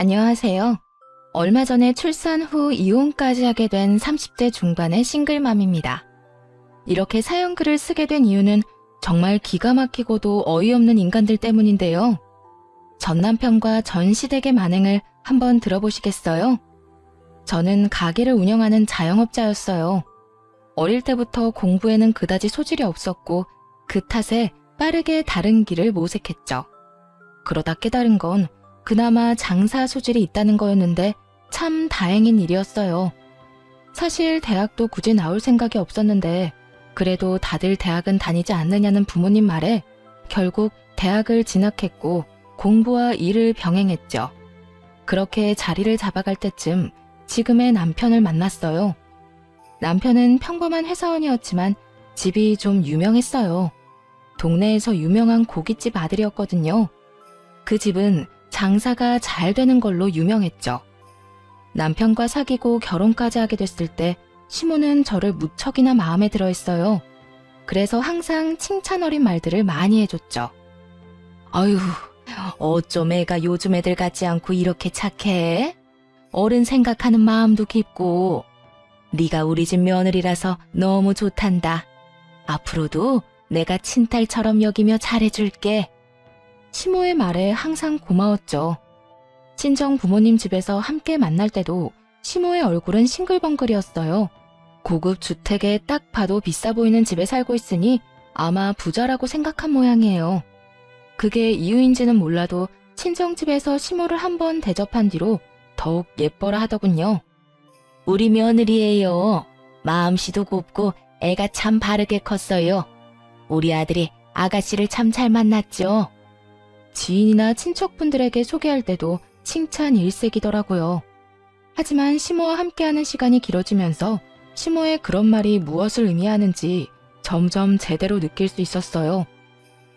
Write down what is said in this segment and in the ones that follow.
안녕하세요. 얼마 전에 출산 후 이혼까지 하게 된 30대 중반의 싱글맘입니다. 이렇게 사연글을 쓰게 된 이유는 정말 기가 막히고도 어이없는 인간들 때문인데요. 전 남편과 전 시댁의 만행을 한번 들어보시겠어요? 저는 가게를 운영하는 자영업자였어요. 어릴 때부터 공부에는 그다지 소질이 없었고 그 탓에 빠르게 다른 길을 모색했죠. 그러다 깨달은 건 그나마 장사 소질이 있다는 거였는데 참 다행인 일이었어요. 사실 대학도 굳이 나올 생각이 없었는데 그래도 다들 대학은 다니지 않느냐는 부모님 말에 결국 대학을 진학했고 공부와 일을 병행했죠. 그렇게 자리를 잡아갈 때쯤 지금의 남편을 만났어요. 남편은 평범한 회사원이었지만 집이 좀 유명했어요. 동네에서 유명한 고깃집 아들이었거든요. 그 집은 장사가 잘 되는 걸로 유명했죠. 남편과 사귀고 결혼까지 하게 됐을 때 시모는 저를 무척이나 마음에 들어 했어요. 그래서 항상 칭찬 어린 말들을 많이 해줬죠. 아유, 어쩜 애가 요즘 애들 같지 않고 이렇게 착해? 어른 생각하는 마음도 깊고 네가 우리 집 며느리라서 너무 좋단다. 앞으로도 내가 친딸처럼 여기며 잘해줄게. 시모의 말에 항상 고마웠죠. 친정 부모님 집에서 함께 만날 때도 시모의 얼굴은 싱글벙글이었어요. 고급 주택에 딱 봐도 비싸 보이는 집에 살고 있으니 아마 부자라고 생각한 모양이에요. 그게 이유인지는 몰라도 친정집에서 시모를 한번 대접한 뒤로 더욱 예뻐라 하더군요. 우리 며느리예요. 마음씨도 곱고 애가 참 바르게 컸어요. 우리 아들이 아가씨를 참 잘 만났죠. 지인이나 친척분들에게 소개할 때도 칭찬 일색이더라고요. 하지만 시모와 함께하는 시간이 길어지면서 시모의 그런 말이 무엇을 의미하는지 점점 제대로 느낄 수 있었어요.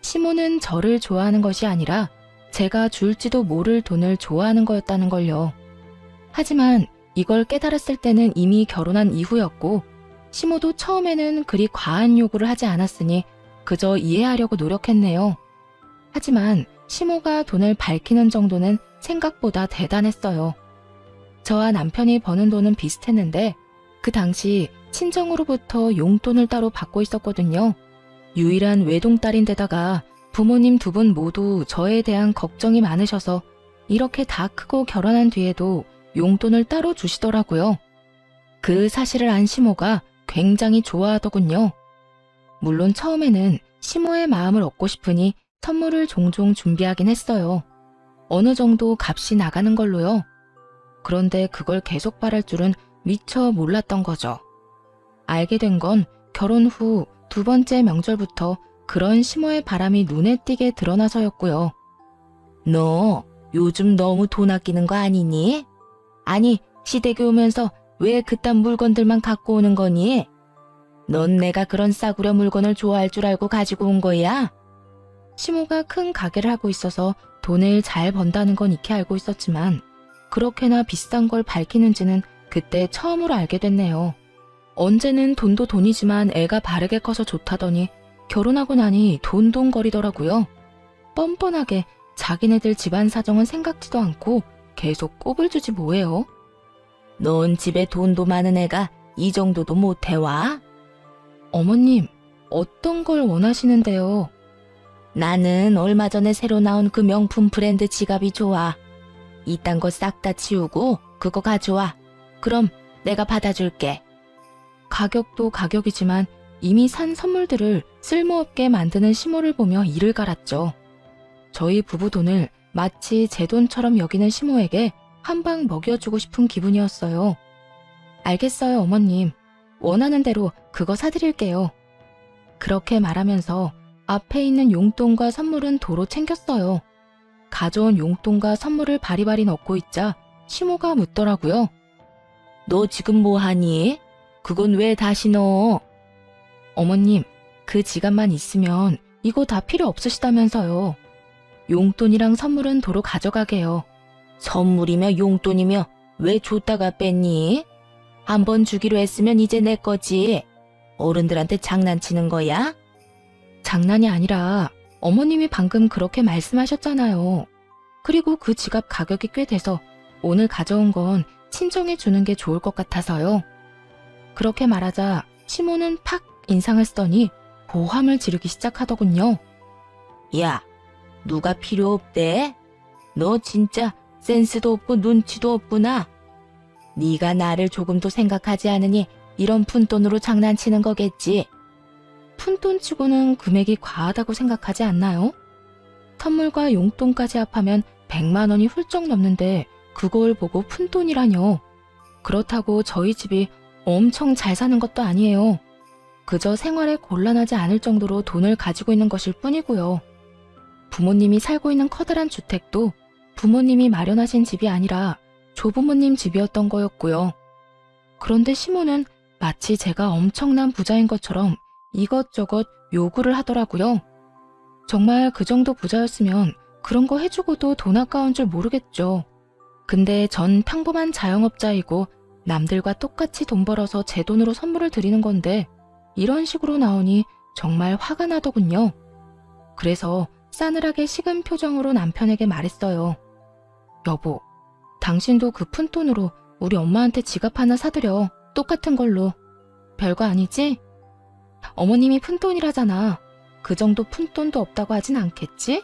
시모는 저를 좋아하는 것이 아니라 제가 줄지도 모를 돈을 좋아하는 거였다는 걸요. 하지만 이걸 깨달았을 때는 이미 결혼한 이후였고 시모도 처음에는 그리 과한 요구를 하지 않았으니 그저 이해하려고 노력했네요. 하지만 시모가 돈을 밝히는 정도는 생각보다 대단했어요. 저와 남편이 버는 돈은 비슷했는데 그 당시 친정으로부터 용돈을 따로 받고 있었거든요. 유일한 외동딸인데다가 부모님 두 분 모두 저에 대한 걱정이 많으셔서 이렇게 다 크고 결혼한 뒤에도 용돈을 따로 주시더라고요. 그 사실을 안 시모가 굉장히 좋아하더군요. 물론 처음에는 시모의 마음을 얻고 싶으니 선물을 종종 준비하긴 했어요. 어느 정도 값이 나가는 걸로요. 그런데 그걸 계속 바랄 줄은 미처 몰랐던 거죠. 알게 된 건 결혼 후 두 번째 명절부터 그런 시모의 바람이 눈에 띄게 드러나서였고요. 너 요즘 너무 돈 아끼는 거 아니니? 아니, 시댁에 오면서 왜 그딴 물건들만 갖고 오는 거니? 넌 내가 그런 싸구려 물건을 좋아할 줄 알고 가지고 온 거야? 시모가 큰 가게를 하고 있어서 돈을 잘 번다는 건 익히 알고 있었지만 그렇게나 비싼 걸 밝히는지는 그때 처음으로 알게 됐네요. 언제는 돈도 돈이지만 애가 바르게 커서 좋다더니 결혼하고 나니 돈돈거리더라고요. 뻔뻔하게 자기네들 집안 사정은 생각지도 않고 계속 꼽을 주지 뭐예요. 넌 집에 돈도 많은 애가 이 정도도 못 해와? 어머님, 어떤 걸 원하시는데요? 나는 얼마 전에 새로 나온 그 명품 브랜드 지갑이 좋아. 이딴 거 싹 다 치우고 그거 가져와. 그럼 내가 받아줄게. 가격도 가격이지만 이미 산 선물들을 쓸모없게 만드는 시모를 보며 이를 갈았죠. 저희 부부 돈을 마치 제 돈처럼 여기는 시모에게 한 방 먹여주고 싶은 기분이었어요. 알겠어요, 어머님. 원하는 대로 그거 사드릴게요. 그렇게 말하면서 앞에 있는 용돈과 선물은 도로 챙겼어요. 가져온 용돈과 선물을 바리바리 넣고 있자 시모가 묻더라고요. 너 지금 뭐 하니? 그건 왜 다시 넣어? 어머님, 그 지갑만 있으면 이거 다 필요 없으시다면서요. 용돈이랑 선물은 도로 가져가게요. 선물이며 용돈이며 왜 줬다가 뺐니? 한번 주기로 했으면 이제 내 거지. 어른들한테 장난치는 거야? 장난이 아니라 어머님이 방금 그렇게 말씀하셨잖아요. 그리고 그 지갑 가격이 꽤 돼서 오늘 가져온 건 친정에 주는 게 좋을 것 같아서요. 그렇게 말하자 시모는 팍 인상을 쓰더니 고함을 지르기 시작하더군요. 야, 누가 필요 없대? 너 진짜 센스도 없고 눈치도 없구나. 네가 나를 조금도 생각하지 않으니 이런 푼돈으로 장난치는 거겠지. 푼돈치고는 금액이 과하다고 생각하지 않나요? 선물과 용돈까지 합하면 100만 원이 훌쩍 넘는데 그걸 보고 푼돈이라뇨. 그렇다고 저희 집이 엄청 잘 사는 것도 아니에요. 그저 생활에 곤란하지 않을 정도로 돈을 가지고 있는 것일 뿐이고요. 부모님이 살고 있는 커다란 주택도 부모님이 마련하신 집이 아니라 조부모님 집이었던 거였고요. 그런데 시모는 마치 제가 엄청난 부자인 것처럼 이것저것 요구를 하더라고요. 정말 그 정도 부자였으면 그런 거 해주고도 돈 아까운 줄 모르겠죠. 근데 전 평범한 자영업자이고 남들과 똑같이 돈 벌어서 제 돈으로 선물을 드리는 건데 이런 식으로 나오니 정말 화가 나더군요. 그래서 싸늘하게 식은 표정으로 남편에게 말했어요. 여보, 당신도 그 푼돈으로 우리 엄마한테 지갑 하나 사드려. 똑같은 걸로. 별거 아니지? 어머님이 푼돈이라잖아. 그 정도 푼돈도 없다고 하진 않겠지?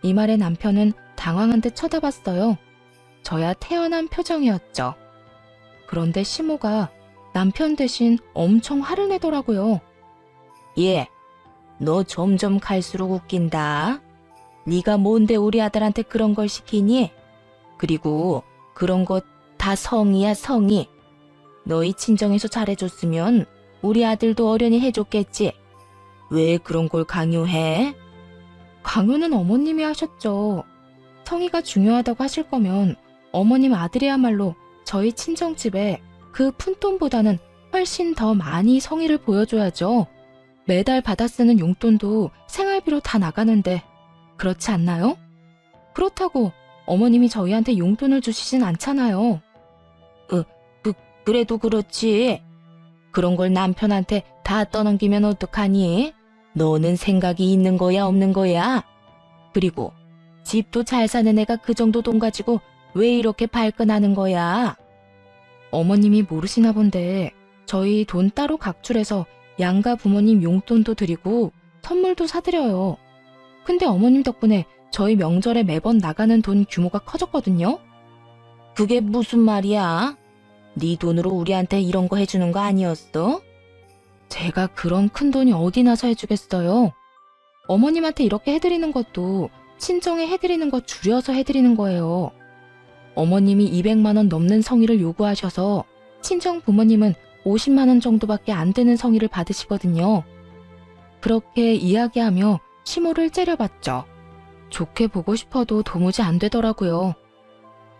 이 말에 남편은 당황한 듯 쳐다봤어요. 저야 태연한 표정이었죠. 그런데 시모가 남편 대신 엄청 화를 내더라고요. 예, 너 점점 갈수록 웃긴다. 네가 뭔데 우리 아들한테 그런 걸 시키니? 그리고 그런 것 다 성이야, 성이. 너희 친정에서 잘해줬으면 우리 아들도 어련히 해줬겠지. 왜 그런 걸 강요해? 강요는 어머님이 하셨죠. 성의가 중요하다고 하실 거면 어머님 아들이야말로 저희 친정집에 그 푼돈보다는 훨씬 더 많이 성의를 보여줘야죠. 매달 받아 쓰는 용돈도 생활비로 다 나가는데 그렇지 않나요? 그렇다고 어머님이 저희한테 용돈을 주시진 않잖아요. 그래도 그렇지. 그런 걸 남편한테 다 떠넘기면 어떡하니? 너는 생각이 있는 거야, 없는 거야? 그리고 집도 잘 사는 애가 그 정도 돈 가지고 왜 이렇게 발끈하는 거야? 어머님이 모르시나 본데 저희 돈 따로 각출해서 양가 부모님 용돈도 드리고 선물도 사드려요. 근데 어머님 덕분에 저희 명절에 매번 나가는 돈 규모가 커졌거든요. 그게 무슨 말이야? 네 돈으로 우리한테 이런 거 해주는 거 아니었어? 제가 그런 큰 돈이 어디 나서 해주겠어요? 어머님한테 이렇게 해드리는 것도 친정에 해드리는 거 줄여서 해드리는 거예요. 어머님이 200만 원 넘는 성의를 요구하셔서 친정 부모님은 50만 원 정도밖에 안 되는 성의를 받으시거든요. 그렇게 이야기하며 시모를 째려봤죠. 좋게 보고 싶어도 도무지 안 되더라고요.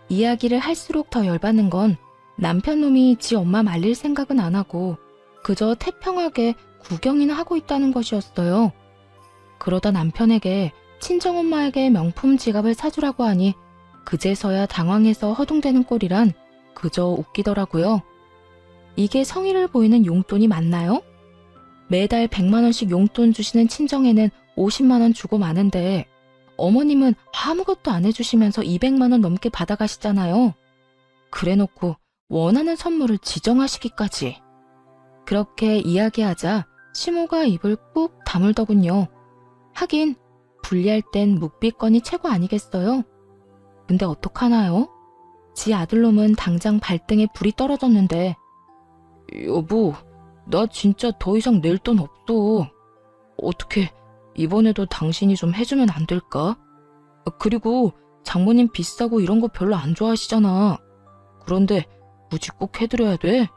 이야기를 할수록 더 열받는 건 남편 놈이 지 엄마 말릴 생각은 안 하고 그저 태평하게 구경이나 하고 있다는 것이었어요. 그러다 남편에게 친정엄마에게 명품 지갑을 사주라고 하니 그제서야 당황해서 허둥대는 꼴이란 그저 웃기더라고요. 이게 성의를 보이는 용돈이 맞나요? 매달 100만 원씩 용돈 주시는 친정에는 50만 원 주고 마는데 어머님은 아무것도 안 해주시면서 200만 원 넘게 받아가시잖아요. 그래놓고 원하는 선물을 지정하시기까지. 그렇게 이야기하자 시모가 입을 꾹 다물더군요. 하긴 분리할 땐 묵비권이 최고 아니겠어요? 근데 어떡하나요? 지 아들놈은 당장 발등에 불이 떨어졌는데 여보, 나 진짜 더 이상 낼 돈 없어. 어떻게 이번에도 당신이 좀 해주면 안 될까? 그리고 장모님 비싸고 이런 거 별로 안 좋아하시잖아. 그런데 굳이 꼭 해드려야 돼?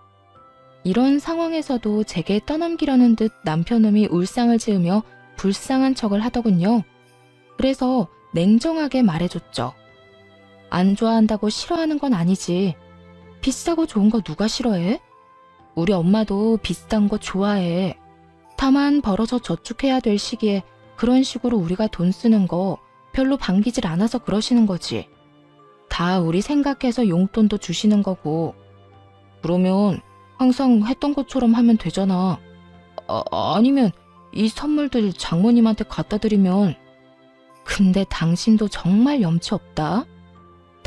이런 상황에서도 제게 떠넘기려는 듯 남편놈이 울상을 지으며 불쌍한 척을 하더군요. 그래서 냉정하게 말해줬죠. 안 좋아한다고 싫어하는 건 아니지. 비싸고 좋은 거 누가 싫어해? 우리 엄마도 비싼 거 좋아해. 다만 벌어서 저축해야 될 시기에 그런 식으로 우리가 돈 쓰는 거 별로 반기질 않아서 그러시는 거지. 다 우리 생각해서 용돈도 주시는 거고. 그러면 항상 했던 것처럼 하면 되잖아. 아니면 이 선물들 장모님한테 갖다 드리면. 근데 당신도 정말 염치 없다.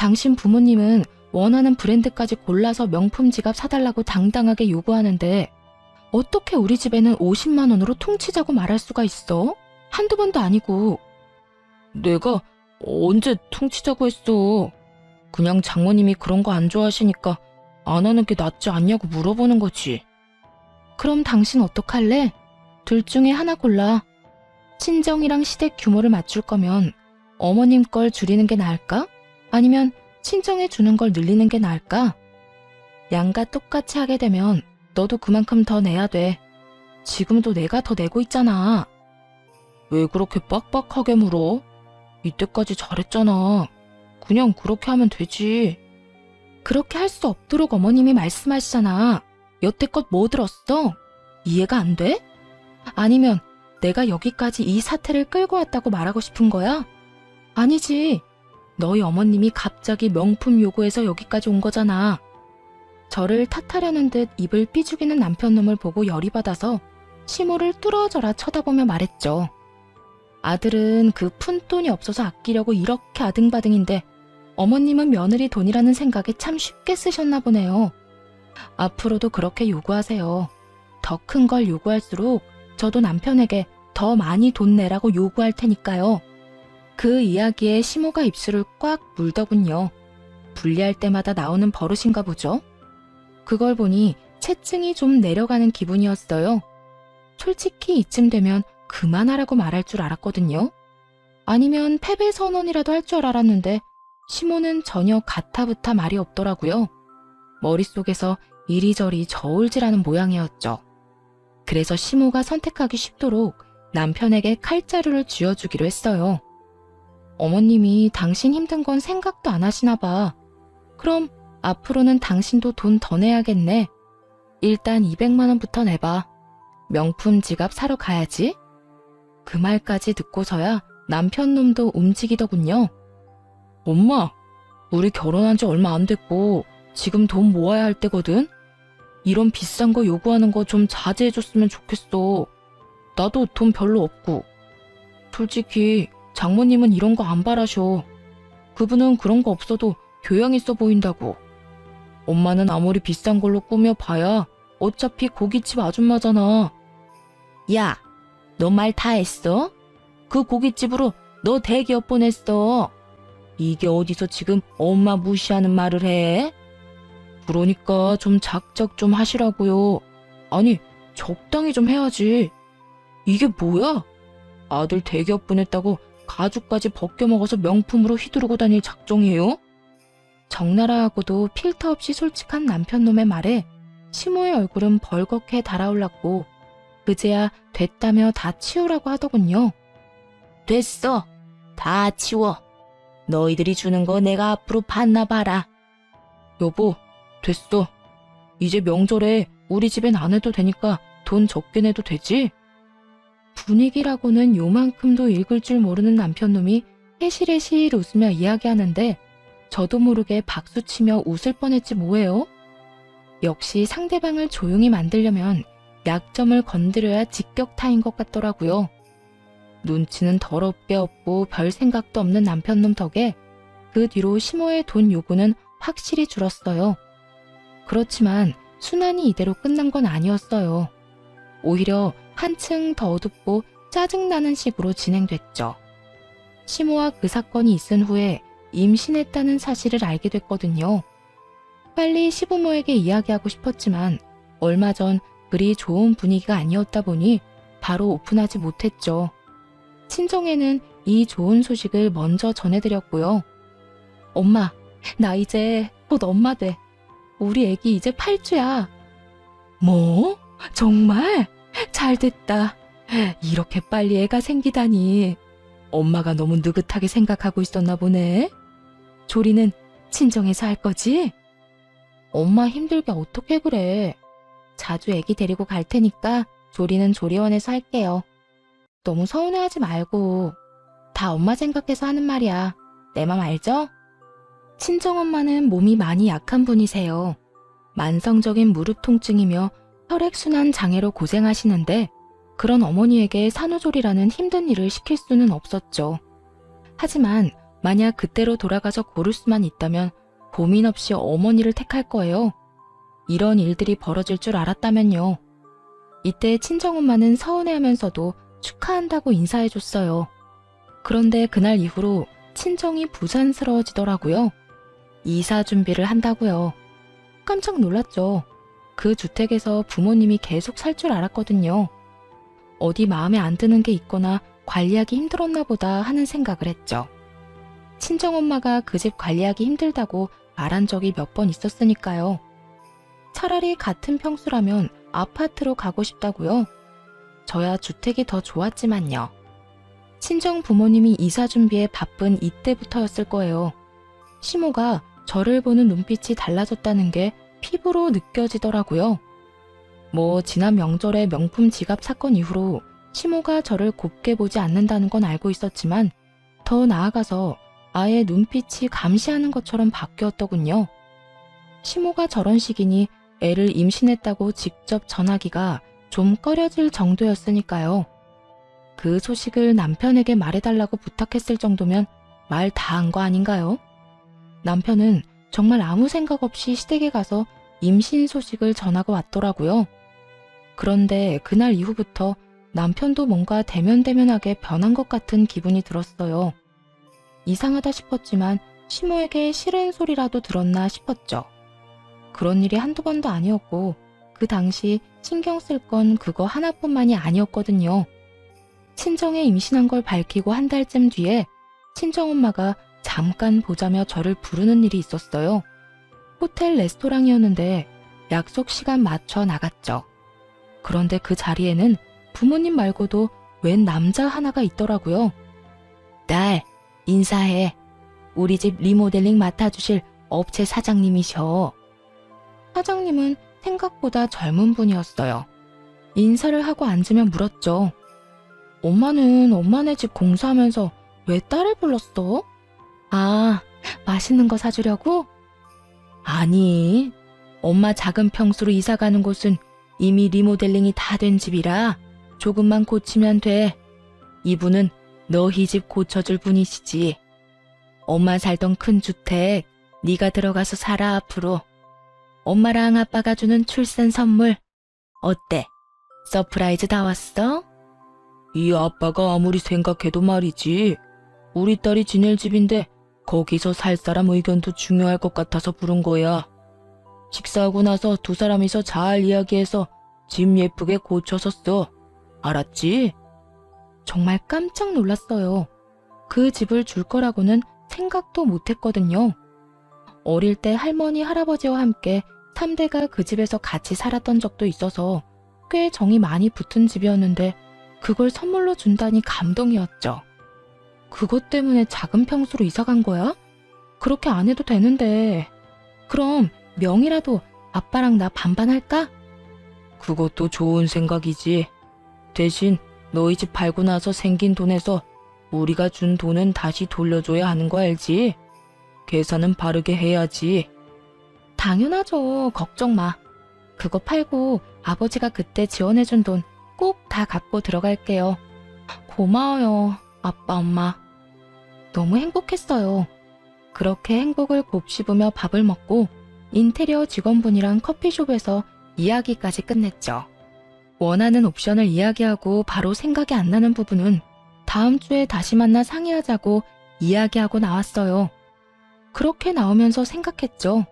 당신 부모님은 원하는 브랜드까지 골라서 명품 지갑 사달라고 당당하게 요구하는데 어떻게 우리 집에는 50만 원으로 퉁치자고 말할 수가 있어? 한두 번도 아니고. 내가 언제 퉁치자고 했어? 그냥 장모님이 그런 거 안 좋아하시니까 안 하는 게 낫지 않냐고 물어보는 거지. 그럼 당신 어떡할래? 둘 중에 하나 골라. 친정이랑 시댁 규모를 맞출 거면 어머님 걸 줄이는 게 나을까? 아니면 친정에 주는 걸 늘리는 게 나을까? 양가 똑같이 하게 되면 너도 그만큼 더 내야 돼. 지금도 내가 더 내고 있잖아. 왜 그렇게 빡빡하게 물어? 이때까지 잘했잖아. 그냥 그렇게 하면 되지. 그렇게 할 수 없도록 어머님이 말씀하시잖아. 여태껏 뭐 들었어? 이해가 안 돼? 아니면 내가 여기까지 이 사태를 끌고 왔다고 말하고 싶은 거야? 아니지. 너희 어머님이 갑자기 명품 요구해서 여기까지 온 거잖아. 저를 탓하려는 듯 입을 삐죽이는 남편놈을 보고 열이 받아서 시모를 뚫어져라 쳐다보며 말했죠. 아들은 그 푼돈이 없어서 아끼려고 이렇게 아등바등인데 어머님은 며느리 돈이라는 생각에 참 쉽게 쓰셨나 보네요. 앞으로도 그렇게 요구하세요. 더 큰 걸 요구할수록 저도 남편에게 더 많이 돈 내라고 요구할 테니까요. 그 이야기에 시모가 입술을 꽉 물더군요. 분리할 때마다 나오는 버릇인가 보죠. 그걸 보니 체증이 좀 내려가는 기분이었어요. 솔직히 이쯤 되면 그만하라고 말할 줄 알았거든요. 아니면 패배 선언이라도 할 줄 알았는데 시모는 전혀 가타부타 말이 없더라고요. 머릿속에서 이리저리 저울질하는 모양이었죠. 그래서 시모가 선택하기 쉽도록 남편에게 칼자루를 쥐어주기로 했어요. 어머님이 당신 힘든 건 생각도 안 하시나 봐. 그럼 앞으로는 당신도 돈 더 내야겠네. 일단 200만 원부터 내봐. 명품 지갑 사러 가야지. 그 말까지 듣고서야 남편 놈도 움직이더군요. 엄마, 우리 결혼한 지 얼마 안 됐고 지금 돈 모아야 할 때거든? 이런 비싼 거 요구하는 거 좀 자제해줬으면 좋겠어. 나도 돈 별로 없고. 솔직히 장모님은 이런 거 안 바라셔. 그분은 그런 거 없어도 교양 있어 보인다고. 엄마는 아무리 비싼 걸로 꾸며봐야 어차피 고깃집 아줌마잖아. 야, 너 말 다 했어? 그 고깃집으로 너 대기업 보냈어. 이게 어디서 지금 엄마 무시하는 말을 해? 그러니까 좀 작작 좀 하시라고요. 아니, 적당히 좀 해야지. 이게 뭐야? 아들 대기업 보냈다고 가죽까지 벗겨먹어서 명품으로 휘두르고 다닐 작정이에요? 적나라하고도 필터 없이 솔직한 남편놈의 말에 시모의 얼굴은 벌겋게 달아올랐고 그제야 됐다며 다 치우라고 하더군요. 됐어. 다 치워. 너희들이 주는 거 내가 앞으로 받나 봐라. 여보, 됐어. 이제 명절에 우리 집엔 안 해도 되니까 돈 적게 내도 되지? 분위기라고는 요만큼도 읽을 줄 모르는 남편놈이 해실해실 웃으며 이야기하는데 저도 모르게 박수치며 웃을 뻔했지 뭐예요? 역시 상대방을 조용히 만들려면 약점을 건드려야 직격타인 것 같더라고요. 눈치는 더럽게 없고 별 생각도 없는 남편놈 덕에 그 뒤로 시모의 돈 요구는 확실히 줄었어요. 그렇지만 순환이 이대로 끝난 건 아니었어요. 오히려 한층 더 어둡고 짜증나는 식으로 진행됐죠. 시모와 그 사건이 있은 후에 임신했다는 사실을 알게 됐거든요. 빨리 시부모에게 이야기하고 싶었지만 얼마 전 그리 좋은 분위기가 아니었다 보니 바로 오픈하지 못했죠. 친정에는 이 좋은 소식을 먼저 전해드렸고요. 엄마, 나 이제 곧 엄마 돼. 우리 애기 이제 8주야. 뭐? 정말? 잘됐다. 이렇게 빨리 애가 생기다니. 엄마가 너무 느긋하게 생각하고 있었나 보네. 조리는 친정에서 할 거지? 엄마 힘들게 어떻게 그래. 자주 애기 데리고 갈 테니까 조리는 조리원에서 할게요. 너무 서운해하지 말고. 다 엄마 생각해서 하는 말이야. 내 맘 알죠? 친정엄마는 몸이 많이 약한 분이세요. 만성적인 무릎 통증이며 혈액순환 장애로 고생하시는데 그런 어머니에게 산후조리라는 힘든 일을 시킬 수는 없었죠. 하지만 만약 그때로 돌아가서 고를 수만 있다면 고민 없이 어머니를 택할 거예요. 이런 일들이 벌어질 줄 알았다면요. 이때 친정엄마는 서운해하면서도 축하한다고 인사해줬어요. 그런데 그날 이후로 친정이 부산스러워지더라고요. 이사 준비를 한다고요. 깜짝 놀랐죠. 그 주택에서 부모님이 계속 살 줄 알았거든요. 어디 마음에 안 드는 게 있거나 관리하기 힘들었나 보다 하는 생각을 했죠. 친정엄마가 그 집 관리하기 힘들다고 말한 적이 몇 번 있었으니까요. 차라리 같은 평수라면 아파트로 가고 싶다고요. 저야 주택이 더 좋았지만요. 친정 부모님이 이사 준비에 바쁜 이때부터였을 거예요. 시모가 저를 보는 눈빛이 달라졌다는 게 피부로 느껴지더라고요. 지난 명절에 명품 지갑 사건 이후로 시모가 저를 곱게 보지 않는다는 건 알고 있었지만 더 나아가서 아예 눈빛이 감시하는 것처럼 바뀌었더군요. 시모가 저런 식이니 애를 임신했다고 직접 전하기가 좀 꺼려질 정도였으니까요. 그 소식을 남편에게 말해달라고 부탁했을 정도면 말 다 한 거 아닌가요? 남편은 정말 아무 생각 없이 시댁에 가서 임신 소식을 전하고 왔더라고요. 그런데 그날 이후부터 남편도 뭔가 대면대면하게 변한 것 같은 기분이 들었어요. 이상하다 싶었지만 시모에게 싫은 소리라도 들었나 싶었죠. 그런 일이 한두 번도 아니었고 그 당시 신경 쓸 건 그거 하나뿐만이 아니었거든요. 친정에 임신한 걸 밝히고 한 달쯤 뒤에 친정엄마가 잠깐 보자며 저를 부르는 일이 있었어요. 호텔 레스토랑이었는데 약속 시간 맞춰 나갔죠. 그런데 그 자리에는 부모님 말고도 웬 남자 하나가 있더라고요. 딸, 인사해. 우리 집 리모델링 맡아주실 업체 사장님이셔. 사장님은 생각보다 젊은 분이었어요. 인사를 하고 앉으면 물었죠. 엄마는 엄마네 집 공사하면서 왜 딸을 불렀어? 아, 맛있는 거 사주려고? 아니, 엄마 작은 평수로 이사 가는 곳은 이미 리모델링이 다 된 집이라 조금만 고치면 돼. 이분은 너희 집 고쳐줄 분이시지. 엄마 살던 큰 주택 네가 들어가서 살아 앞으로. 엄마랑 아빠가 주는 출산 선물 어때? 서프라이즈 다 왔어? 이 아빠가 아무리 생각해도 말이지. 우리 딸이 지낼 집인데 거기서 살 사람 의견도 중요할 것 같아서 부른 거야. 식사하고 나서 두 사람이서 잘 이야기해서 집 예쁘게 고쳐서 써. 알았지? 정말 깜짝 놀랐어요. 그 집을 줄 거라고는 생각도 못했거든요. 어릴 때 할머니, 할아버지와 함께 3대가 그 집에서 같이 살았던 적도 있어서 꽤 정이 많이 붙은 집이었는데 그걸 선물로 준다니 감동이었죠. 그것 때문에 작은 평수로 이사 간 거야? 그렇게 안 해도 되는데. 그럼 명이라도 아빠랑 나 반반 할까? 그것도 좋은 생각이지. 대신 너희 집 팔고 나서 생긴 돈에서 우리가 준 돈은 다시 돌려줘야 하는 거 알지? 계산은 바르게 해야지. 당연하죠. 걱정 마. 그거 팔고 아버지가 그때 지원해준 돈 꼭 다 갚고 들어갈게요. 고마워요, 아빠, 엄마. 너무 행복했어요. 그렇게 행복을 곱씹으며 밥을 먹고 인테리어 직원분이랑 커피숍에서 이야기까지 끝냈죠. 원하는 옵션을 이야기하고 바로 생각이 안 나는 부분은 다음 주에 다시 만나 상의하자고 이야기하고 나왔어요. 그렇게 나오면서 생각했죠.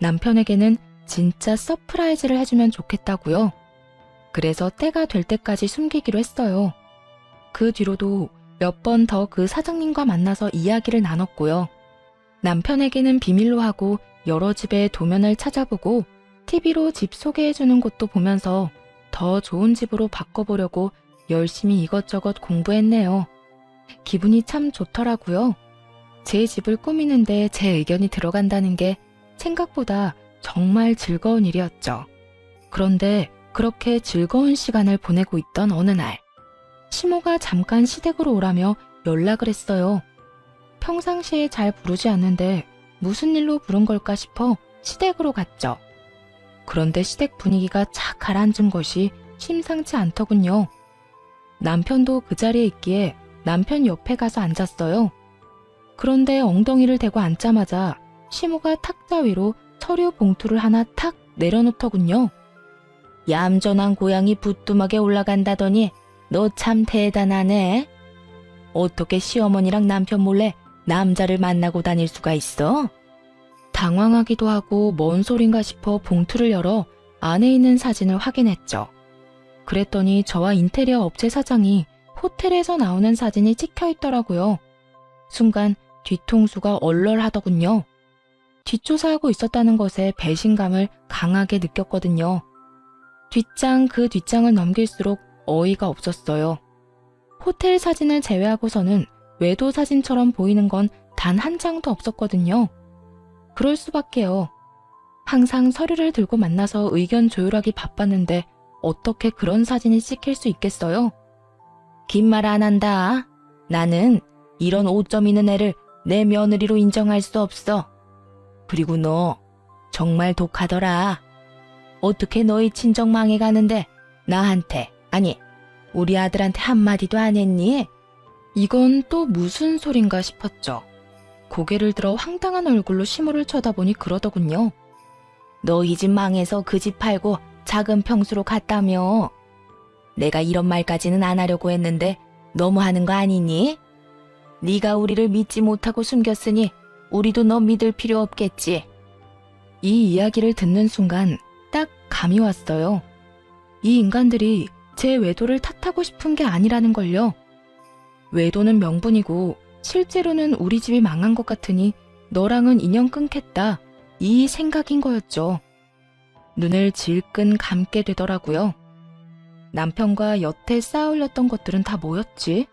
남편에게는 진짜 서프라이즈를 해주면 좋겠다고요. 그래서 때가 될 때까지 숨기기로 했어요. 그 뒤로도 몇 번 더 그 사장님과 만나서 이야기를 나눴고요. 남편에게는 비밀로 하고 여러 집의 도면을 찾아보고 TV로 집 소개해주는 곳도 보면서 더 좋은 집으로 바꿔보려고 열심히 이것저것 공부했네요. 기분이 참 좋더라고요. 제 집을 꾸미는데 제 의견이 들어간다는 게 생각보다 정말 즐거운 일이었죠. 그런데 그렇게 즐거운 시간을 보내고 있던 어느 날, 시모가 잠깐 시댁으로 오라며 연락을 했어요. 평상시에 잘 부르지 않는데 무슨 일로 부른 걸까 싶어 시댁으로 갔죠. 그런데 시댁 분위기가 착 가라앉은 것이 심상치 않더군요. 남편도 그 자리에 있기에 남편 옆에 가서 앉았어요. 그런데 엉덩이를 대고 앉자마자 시모가 탁자 위로 서류 봉투를 하나 탁 내려놓더군요. 얌전한 고양이 부뚜막에 올라간다더니 너 참 대단하네. 어떻게 시어머니랑 남편 몰래 남자를 만나고 다닐 수가 있어? 당황하기도 하고 뭔 소린가 싶어 봉투를 열어 안에 있는 사진을 확인했죠. 그랬더니 저와 인테리어 업체 사장이 호텔에서 나오는 사진이 찍혀 있더라고요. 순간 뒤통수가 얼얼하더군요. 뒷조사하고 있었다는 것에 배신감을 강하게 느꼈거든요. 뒷장 그 뒷장을 넘길수록 어이가 없었어요. 호텔 사진을 제외하고서는 외도 사진처럼 보이는 건 단 한 장도 없었거든요. 그럴 수밖에요. 항상 서류를 들고 만나서 의견 조율하기 바빴는데 어떻게 그런 사진이 찍힐 수 있겠어요? 긴 말 안 한다. 나는 이런 오점 있는 애를 내 며느리로 인정할 수 없어. 그리고 너 정말 독하더라. 어떻게 너희 친정 망해가는데 나한테, 아니 우리 아들한테 한마디도 안 했니? 이건 또 무슨 소린가 싶었죠. 고개를 들어 황당한 얼굴로 시모를 쳐다보니 그러더군요. 너희 집 망해서 그 집 팔고 작은 평수로 갔다며. 내가 이런 말까지는 안 하려고 했는데 너무하는 거 아니니? 네가 우리를 믿지 못하고 숨겼으니 우리도 너 믿을 필요 없겠지. 이 이야기를 듣는 순간 딱 감이 왔어요. 이 인간들이 제 외도를 탓하고 싶은 게 아니라는 걸요. 외도는 명분이고 실제로는 우리 집이 망한 것 같으니 너랑은 인연 끊겠다. 이 생각인 거였죠. 눈을 질끈 감게 되더라고요. 남편과 여태 쌓아올렸던 것들은 다 뭐였지?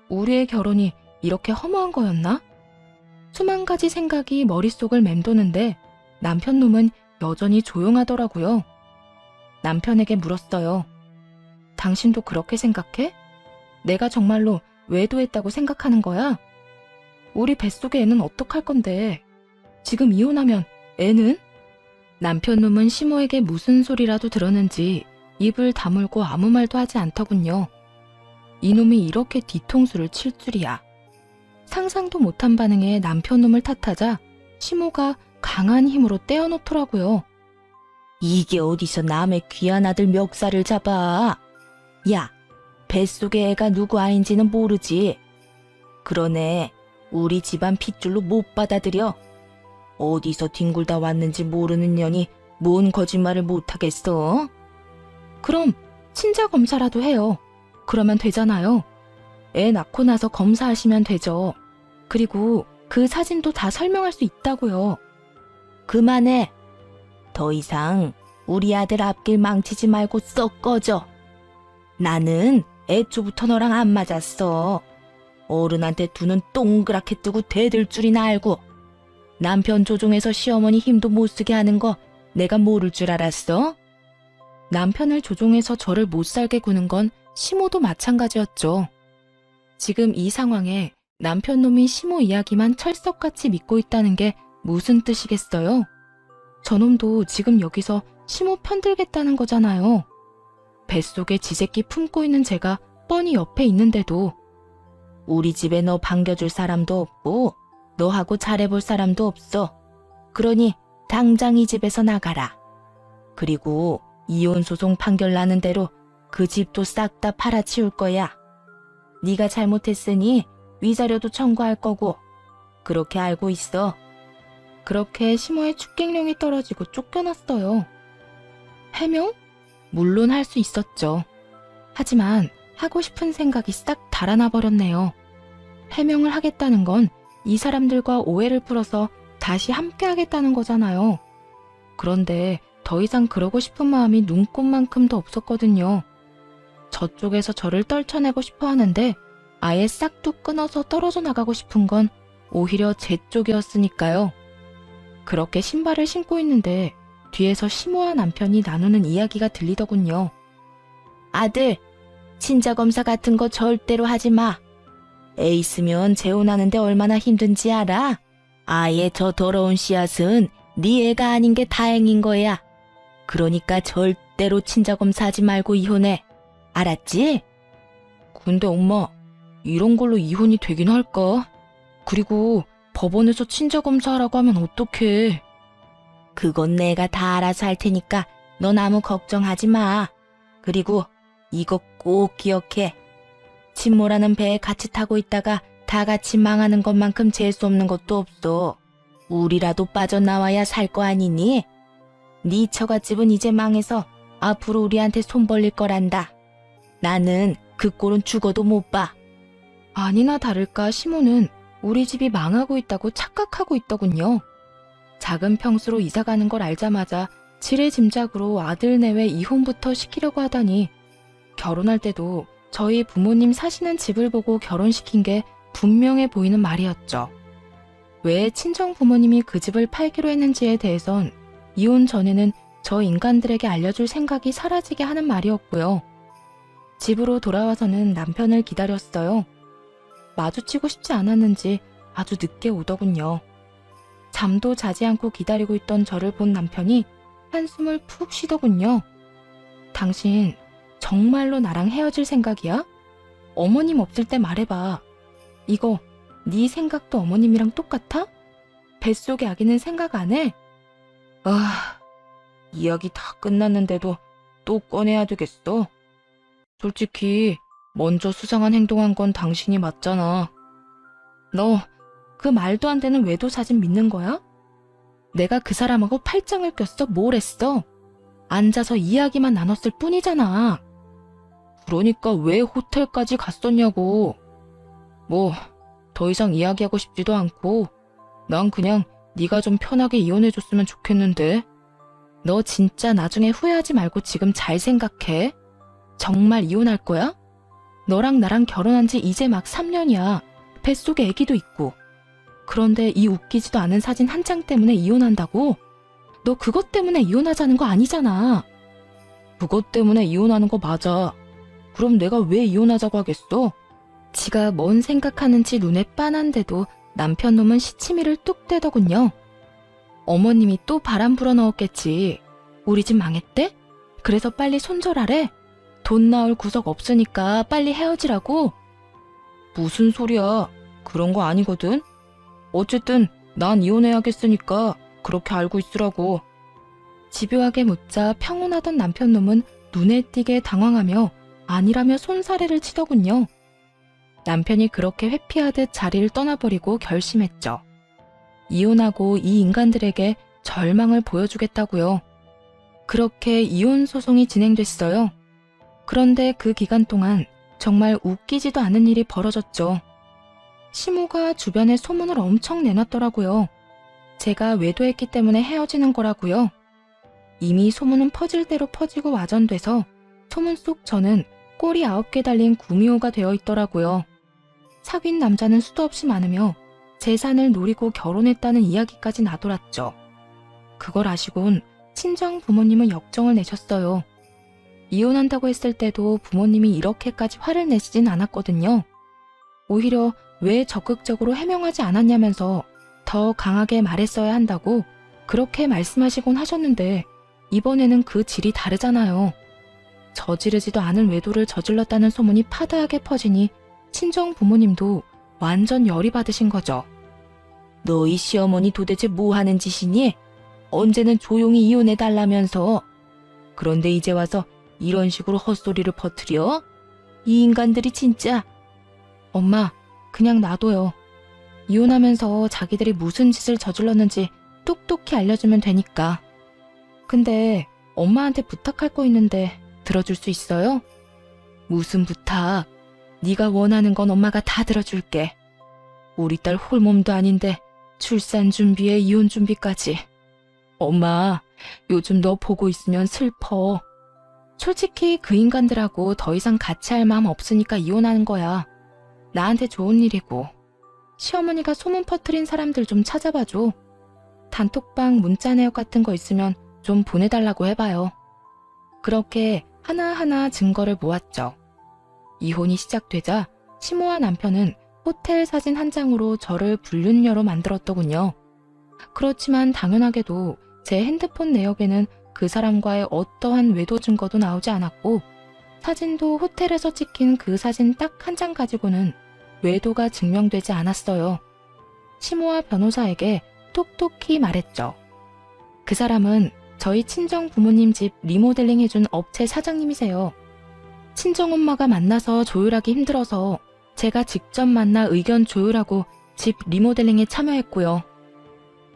우리의 결혼이 이렇게 허무한 거였나? 수만 가지 생각이 머릿속을 맴도는데 남편 놈은 여전히 조용하더라고요. 남편에게 물었어요. 당신도 그렇게 생각해? 내가 정말로 외도했다고 생각하는 거야? 우리 뱃속의 애는 어떡할 건데? 지금 이혼하면 애는? 남편 놈은 시모에게 무슨 소리라도 들었는지 입을 다물고 아무 말도 하지 않더군요. 이놈이 이렇게 뒤통수를 칠 줄이야. 상상도 못한 반응에 남편 놈을 탓하자 시모가 강한 힘으로 떼어놓더라고요. 이게 어디서 남의 귀한 아들 멱살을 잡아. 야, 뱃속의 애가 누구 아인지는 모르지. 그러네, 우리 집안 핏줄로 못 받아들여. 어디서 뒹굴다 왔는지 모르는 년이 뭔 거짓말을 못하겠어? 그럼 친자 검사라도 해요. 그러면 되잖아요. 애 낳고 나서 검사하시면 되죠. 그리고 그 사진도 다 설명할 수 있다고요. 그만해. 더 이상 우리 아들 앞길 망치지 말고 썩 꺼져. 나는 애초부터 너랑 안 맞았어. 어른한테 두 눈 동그랗게 뜨고 대들 줄이나 알고. 남편 조종해서 시어머니 힘도 못 쓰게 하는 거 내가 모를 줄 알았어? 남편을 조종해서 저를 못 살게 구는 건 시모도 마찬가지였죠. 지금 이 상황에 남편 놈이 시모 이야기만 철석같이 믿고 있다는 게 무슨 뜻이겠어요? 저놈도 지금 여기서 시모 편들겠다는 거잖아요. 뱃속에 지새끼 품고 있는 제가 뻔히 옆에 있는데도 우리 집에 너 반겨줄 사람도 없고 너하고 잘해볼 사람도 없어. 그러니 당장 이 집에서 나가라. 그리고 이혼 소송 판결 나는 대로 그 집도 싹 다 팔아치울 거야. 네가 잘못했으니 위자료도 청구할 거고. 그렇게 알고 있어. 그렇게 시모의 축객령이 떨어지고 쫓겨났어요. 해명? 물론 할 수 있었죠. 하지만 하고 싶은 생각이 싹 달아나 버렸네요. 해명을 하겠다는 건 이 사람들과 오해를 풀어서 다시 함께 하겠다는 거잖아요. 그런데 더 이상 그러고 싶은 마음이 눈꼽만큼도 없었거든요. 저쪽에서 저를 떨쳐내고 싶어 하는데 아예 싹둑 끊어서 떨어져 나가고 싶은 건 오히려 제 쪽이었으니까요. 그렇게 신발을 신고 있는데 뒤에서 시모와 남편이 나누는 이야기가 들리더군요. 아들, 친자검사 같은 거 절대로 하지 마. 애 있으면 재혼하는데 얼마나 힘든지 알아? 아예 저 더러운 씨앗은 네 애가 아닌 게 다행인 거야. 그러니까 절대로 친자검사 하지 말고 이혼해. 알았지? 근데 엄마, 이런 걸로 이혼이 되긴 할까? 그리고 법원에서 친자검사하라고 하면 어떡해. 그건 내가 다 알아서 할 테니까 넌 아무 걱정하지 마. 그리고 이거 꼭 기억해. 침몰하는 배에 같이 타고 있다가 다 같이 망하는 것만큼 재수 없는 것도 없어. 우리라도 빠져나와야 살 거 아니니? 네 처갓집은 이제 망해서 앞으로 우리한테 손 벌릴 거란다. 나는 그 꼴은 죽어도 못 봐. 아니나 다를까 시모는 우리 집이 망하고 있다고 착각하고 있더군요. 작은 평수로 이사가는 걸 알자마자 지레짐작으로 아들 내외 이혼부터 시키려고 하다니, 결혼할 때도 저희 부모님 사시는 집을 보고 결혼시킨 게 분명해 보이는 말이었죠. 왜 친정 부모님이 그 집을 팔기로 했는지에 대해선 이혼 전에는 저 인간들에게 알려줄 생각이 사라지게 하는 말이었고요. 집으로 돌아와서는 남편을 기다렸어요. 마주치고 싶지 않았는지 아주 늦게 오더군요. 잠도 자지 않고 기다리고 있던 저를 본 남편이 한숨을 푹 쉬더군요. 당신 정말로 나랑 헤어질 생각이야? 어머님 없을 때 말해봐. 이거 네 생각도 어머님이랑 똑같아? 뱃속의 아기는 생각 안 해? 아, 이야기 다 끝났는데도 또 꺼내야 되겠어? 솔직히 먼저 수상한 행동한 건 당신이 맞잖아. 너 그 말도 안 되는 외도 사진 믿는 거야? 내가 그 사람하고 팔짱을 꼈어? 뭘 했어? 앉아서 이야기만 나눴을 뿐이잖아. 그러니까 왜 호텔까지 갔었냐고. 뭐 더 이상 이야기하고 싶지도 않고 난 그냥 네가 좀 편하게 이혼해줬으면 좋겠는데. 너 진짜 나중에 후회하지 말고 지금 잘 생각해. 정말 이혼할 거야? 너랑 나랑 결혼한 지 이제 막 3년이야. 뱃속에 애기도 있고. 그런데 이 웃기지도 않은 사진 한 장 때문에 이혼한다고? 너 그것 때문에 이혼하자는 거 아니잖아. 그것 때문에 이혼하는 거 맞아. 그럼 내가 왜 이혼하자고 하겠어? 지가 뭔 생각하는지 눈에 빤한데도 남편 놈은 시치미를 뚝 떼더군요. 어머님이 또 바람 불어 넣었겠지. 우리 집 망했대? 그래서 빨리 손절하래? 돈 나올 구석 없으니까 빨리 헤어지라고? 무슨 소리야. 그런 거 아니거든. 어쨌든 난 이혼해야겠으니까 그렇게 알고 있으라고. 집요하게 묻자 평온하던 남편 놈은 눈에 띄게 당황하며 아니라며 손사래를 치더군요. 남편이 그렇게 회피하듯 자리를 떠나버리고 결심했죠. 이혼하고 이 인간들에게 절망을 보여주겠다고요. 그렇게 이혼 소송이 진행됐어요. 그런데 그 기간 동안 정말 웃기지도 않은 일이 벌어졌죠. 시모가 주변에 소문을 엄청 내놨더라고요. 제가 외도했기 때문에 헤어지는 거라고요. 이미 소문은 퍼질 대로 퍼지고 와전돼서 소문 속 저는 꼬리 9개 달린 구미호가 되어 있더라고요. 사귄 남자는 수도 없이 많으며 재산을 노리고 결혼했다는 이야기까지 나돌았죠. 그걸 아시곤 친정 부모님은 역정을 내셨어요. 이혼한다고 했을 때도 부모님이 이렇게까지 화를 내시진 않았거든요. 오히려 왜 적극적으로 해명하지 않았냐면서 더 강하게 말했어야 한다고 그렇게 말씀하시곤 하셨는데 이번에는 그 질이 다르잖아요. 저지르지도 않은 외도를 저질렀다는 소문이 파다하게 퍼지니 친정 부모님도 완전 열이 받으신 거죠. 너희 시어머니 도대체 뭐 하는 짓이니? 언제는 조용히 이혼해달라면서. 그런데 이제 와서 이런 식으로 헛소리를 퍼뜨려? 이 인간들이 진짜. 엄마, 그냥 놔둬요. 이혼하면서 자기들이 무슨 짓을 저질렀는지 똑똑히 알려주면 되니까. 근데 엄마한테 부탁할 거 있는데 들어줄 수 있어요? 무슨 부탁? 네가 원하는 건 엄마가 다 들어줄게. 우리 딸 홀몸도 아닌데 출산 준비에 이혼 준비까지. 엄마, 요즘 너 보고 있으면 슬퍼. 솔직히 그 인간들하고 더 이상 같이 할 마음 없으니까 이혼하는 거야. 나한테 좋은 일이고. 시어머니가 소문 퍼뜨린 사람들 좀 찾아봐줘. 단톡방 문자 내역 같은 거 있으면 좀 보내달라고 해봐요. 그렇게 하나하나 증거를 모았죠. 이혼이 시작되자 시모와 남편은 호텔 사진 한 장으로 저를 불륜녀로 만들었더군요. 그렇지만 당연하게도 제 핸드폰 내역에는 그 사람과의 어떠한 외도 증거도 나오지 않았고 사진도 호텔에서 찍힌 그 사진 딱 한 장 가지고는 외도가 증명되지 않았어요. 시모와 변호사에게 톡톡히 말했죠. 그 사람은 저희 친정 부모님 집 리모델링 해준 업체 사장님이세요. 친정엄마가 만나서 조율하기 힘들어서 제가 직접 만나 의견 조율하고 집 리모델링에 참여했고요.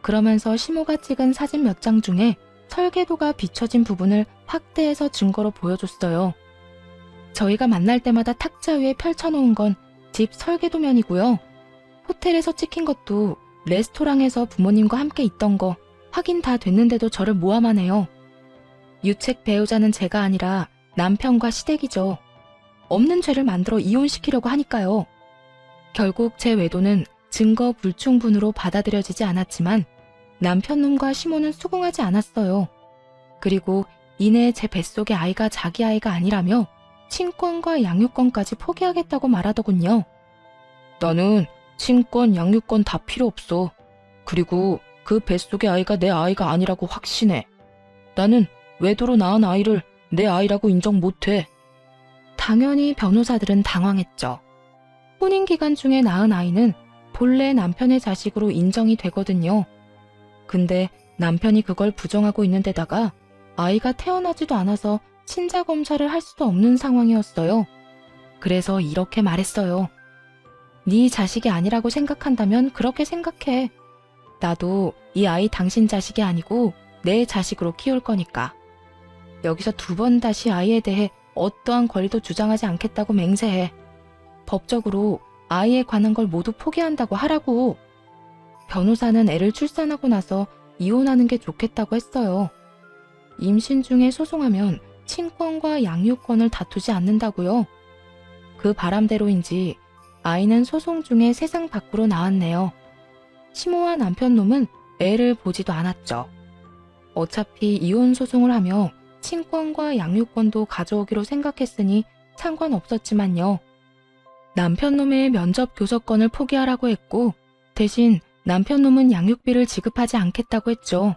그러면서 시모가 찍은 사진 몇 장 중에 설계도가 비춰진 부분을 확대해서 증거로 보여줬어요. 저희가 만날 때마다 탁자 위에 펼쳐놓은 건 집 설계도면이고요. 호텔에서 찍힌 것도 레스토랑에서 부모님과 함께 있던 거 확인 다 됐는데도 저를 모함만 해요. 유책 배우자는 제가 아니라 남편과 시댁이죠. 없는 죄를 만들어 이혼시키려고 하니까요. 결국 제 외도는 증거 불충분으로 받아들여지지 않았지만 남편 놈과 시모는 수긍하지 않았어요. 그리고 이내 제 뱃속의 아이가 자기 아이가 아니라며 친권과 양육권까지 포기하겠다고 말하더군요. 나는 친권, 양육권 다 필요 없어. 그리고 그 뱃속의 아이가 내 아이가 아니라고 확신해. 나는 외도로 낳은 아이를 내 아이라고 인정 못해. 당연히 변호사들은 당황했죠. 혼인 기간 중에 낳은 아이는 본래 남편의 자식으로 인정이 되거든요. 근데 남편이 그걸 부정하고 있는 데다가 아이가 태어나지도 않아서 친자 검사를 할 수도 없는 상황이었어요. 그래서 이렇게 말했어요. 네 자식이 아니라고 생각한다면 그렇게 생각해. 나도 이 아이 당신 자식이 아니고 내 자식으로 키울 거니까. 여기서 두 번 다시 아이에 대해 어떠한 권리도 주장하지 않겠다고 맹세해. 법적으로 아이에 관한 걸 모두 포기한다고 하라고. 변호사는 애를 출산하고 나서 이혼하는 게 좋겠다고 했어요. 임신 중에 소송하면 친권과 양육권을 다투지 않는다고요. 그 바람대로인지 아이는 소송 중에 세상 밖으로 나왔네요. 시모와 남편 놈은 애를 보지도 않았죠. 어차피 이혼 소송을 하며 친권과 양육권도 가져오기로 생각했으니 상관없었지만요. 남편 놈의 면접 교섭권을 포기하라고 했고 대신 남편 놈은 양육비를 지급하지 않겠다고 했죠.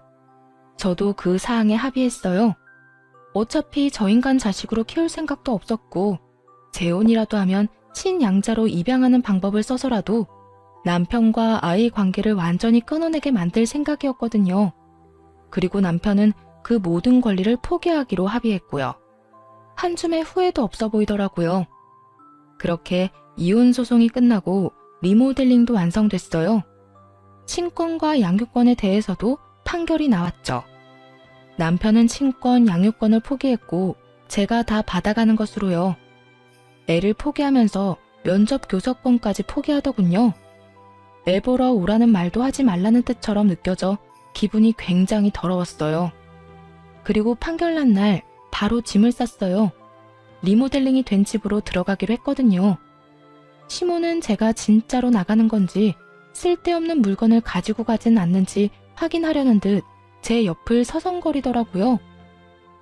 저도 그 사항에 합의했어요. 어차피 저 인간 자식으로 키울 생각도 없었고 재혼이라도 하면 친양자로 입양하는 방법을 써서라도 남편과 아이 관계를 완전히 끊어내게 만들 생각이었거든요. 그리고 남편은 그 모든 권리를 포기하기로 합의했고요. 한 줌의 후회도 없어 보이더라고요. 그렇게 이혼 소송이 끝나고 리모델링도 완성됐어요. 친권과 양육권에 대해서도 판결이 나왔죠. 남편은 친권, 양육권을 포기했고 제가 다 받아가는 것으로요. 애를 포기하면서 면접 교섭권까지 포기하더군요. 애 보러 오라는 말도 하지 말라는 뜻처럼 느껴져 기분이 굉장히 더러웠어요. 그리고 판결 난 날 바로 짐을 쌌어요. 리모델링이 된 집으로 들어가기로 했거든요. 시모는 제가 진짜로 나가는 건지 쓸데없는 물건을 가지고 가진 않는지 확인하려는 듯 제 옆을 서성거리더라고요.